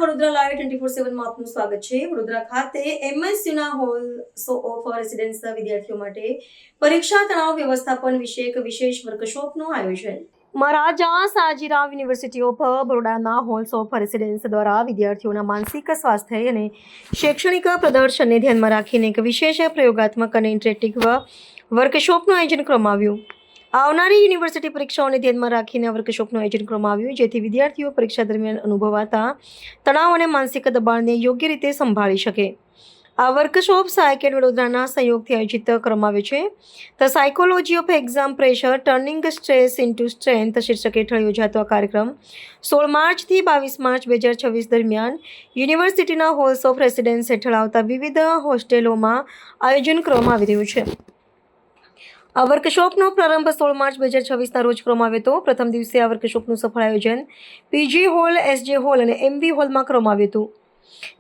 Vadodara live 24/7 માં આપનું સ્વાગત છે। વડોદરા ખાતે એમએસયુના હોલ ઓફ રેસિડેન્સ વિદ્યાર્થીઓ માટે પરીક્ષા તણાવ વ્યવસ્થાપન વિશે એક વિશેષ વર્કશોપનું આયોજન। મહારાજા સાજીરાવ યુનિવર્સિટી ઓફ બરોડાના હોલ્સ ઓફ રેસિડેન્સ દ્વારા વિદ્યાર્થીઓના માનસિક સ્વાસ્થ્ય અને શૈક્ષણિક પ્રદર્શનને ધ્યાનમાં રાખીને એક વિશેષ પ્રયોગાત્મક અને ઇન્ટરેક્ટિવ વર્કશોપનું આયોજન કરવામાં આવ્યું। આવનારી યુનિવર્સિટી પરીક્ષાઓને ધ્યાનમાં રાખીને વર્કશોપનું આયોજન કરવામાં આવ્યું, જેથી વિદ્યાર્થીઓ પરીક્ષા દરમિયાન અનુભવાતા તણાવ અને માનસિક દબાણને યોગ્ય રીતે સંભાળી શકે। આ વર્કશોપ સાયકેડ વડોદરાના સહયોગથી આયોજિત કરવામાં આવ્યો છે। The psychology of exam pressure turning stress into strength શીર્ષક હેઠળ યોજાતો આ કાર્યક્રમ 16 માર્ચથી 22 માર્ચ 2026 દરમિયાન યુનિવર્સિટીના હોલ્સ ઓફ રેસિડેન્સ હેઠળ આવતા વિવિધ હોસ્ટેલોમાં આયોજન કરવામાં આવી રહ્યું છે। આ વર્કશોપનો પ્રારંભ 16 માર્ચ 2026ના રોજ કરવામાં આવ્યો હતો। પ્રથમ દિવસે આ વર્કશોપનું સફળ આયોજન પીજી હોલ, એસજે હોલ અને એમવી હોલમાં કરવામાં આવ્યું હતું,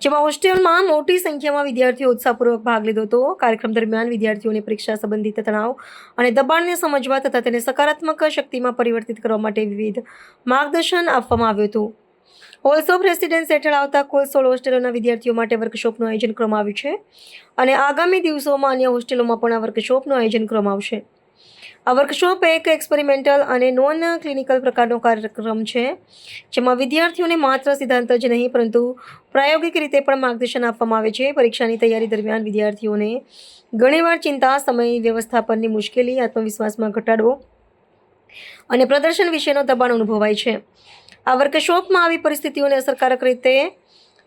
જેમાં હોસ્ટેલમાં મોટી સંખ્યામાં વિદ્યાર્થીઓ ઉત્સાહપૂર્વક ભાગ લીધો હતો। કાર્યક્રમ દરમિયાન વિદ્યાર્થીઓને પરીક્ષા સંબંધિત તણાવ અને દબાણને સમજવા તથા તેને સકારાત્મક શક્તિમાં પરિવર્તિત કરવા માટે વિવિધ માર્ગદર્શન આપવામાં આવ્યું હતું। હોલ્સ ઓફ રેસિડેન્સ હેઠળ આવતા કુલ 16 હોસ્ટેલોના વિદ્યાર્થીઓ માટે વર્કશોપનું આયોજન કરવામાં આવ્યું છે અને આગામી દિવસોમાં અન્ય હોસ્ટેલોમાં પણ આ વર્કશોપનું આયોજન કરવામાં આવશે। આ વર્કશોપ એક એક્સપેરિમેન્ટલ અને નોન ક્લિનિકલ પ્રકારનો કાર્યક્રમ છે, જેમાં વિદ્યાર્થીઓને માત્ર સિદ્ધાંત જ નહીં પરંતુ પ્રાયોગિક રીતે પણ માર્ગદર્શન આપવામાં આવે છે। પરીક્ષાની તૈયારી દરમિયાન વિદ્યાર્થીઓને ઘણીવાર ચિંતા, સમય વ્યવસ્થાપનની મુશ્કેલી, આત્મવિશ્વાસમાં ઘટાડો અને પ્રદર્શન વિશેનો દબાણ અનુભવાય છે। આ વર્કશોપમાં આવી પરિસ્થિતિઓને અસરકારક રીતે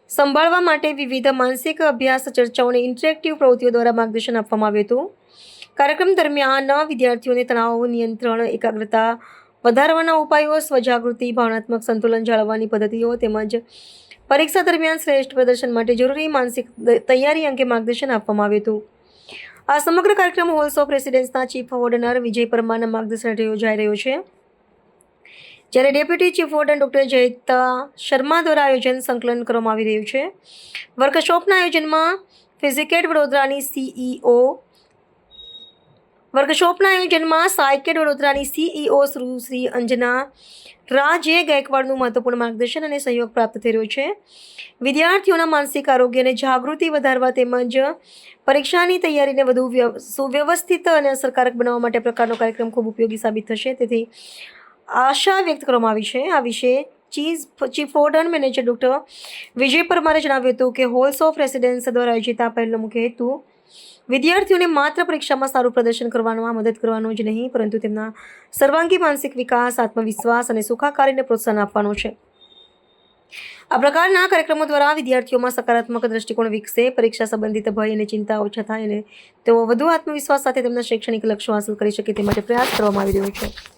સંભાળવા માટે વિવિધ માનસિક અભ્યાસ, ચર્ચાઓ અને ઇન્ટરેક્ટિવ પ્રવૃત્તિઓ દ્વારા માર્ગદર્શન આપવામાં આવ્યું હતું। કાર્યક્રમ દરમિયાન વિદ્યાર્થીઓને તણાવ નિયંત્રણ, એકાગ્રતા વધારવાના ઉપાયો, સ્વજાગૃતિ, ભાવનાત્મક સંતુલન જાળવવાની પદ્ધતિઓ તેમજ પરીક્ષા દરમિયાન શ્રેષ્ઠ પ્રદર્શન માટે જરૂરી માનસિક તૈયારી અંગે માર્ગદર્શન આપવામાં આવ્યું હતું। આ સમગ્ર કાર્યક્રમ હોલ્સ ઓફ રેસિડેન્સના ચીફ વોર્ડનર વિજય પરમારના માર્ગદર્શન હેઠળ યોજાઈ રહ્યો છે, જ્યારે deputy chief warden doctor Jayta Sharma દ્વારા આયોજન સંકલન કરવામાં આવી રહ્યું છે। વર્કશોપના આયોજનમાં સાયકેડ વડોદરાની સીઈઓ શ્રી અંજના રાજે ગાયકવાડનું મહત્વપૂર્ણ માર્ગદર્શન અને સહયોગ પ્રાપ્ત થઈ રહ્યો છે। વિદ્યાર્થીઓના માનસિક આરોગ્યને જાગૃતિ વધારવા તેમજ પરીક્ષાની તૈયારીને વધુ સુવ્યવસ્થિત અને અસરકારક બનાવવા માટે પ્રકારનો કાર્યક્રમ ખૂબ ઉપયોગી સાબિત થશે, તેથી આશા વ્યક્ત કરવામાં આવી છે। આ વિશે ચીફ વોર્ડન મેનેજર ડૉક્ટર વિજય પરમારે જણાવ્યું હતું કે હોલ્સ ઓફ રેસિડેન્સ દ્વારા આયોજિત આ પહેલનો મુખ્ય હેતુ વિદ્યાર્થીઓને માત્ર પરીક્ષામાં સારું પ્રદર્શન કરવામાં મદદ કરવાનો જ નહીં, પરંતુ તેમના સર્વાંગી માનસિક વિકાસ, આત્મવિશ્વાસ અને સુખાકારીને પ્રોત્સાહન આપવાનો છે। આ પ્રકારના કાર્યક્રમો દ્વારા વિદ્યાર્થીઓમાં સકારાત્મક દૃષ્ટિકોણ વિકસે, પરીક્ષા સંબંધિત ભય અને ચિંતા ઓછા થાય અને તેઓ વધુ આત્મવિશ્વાસ સાથે તેમના શૈક્ષણિક લક્ષ્યો હાંસલ કરી શકે તે માટે પ્રયાસ કરવામાં આવી રહ્યો છે।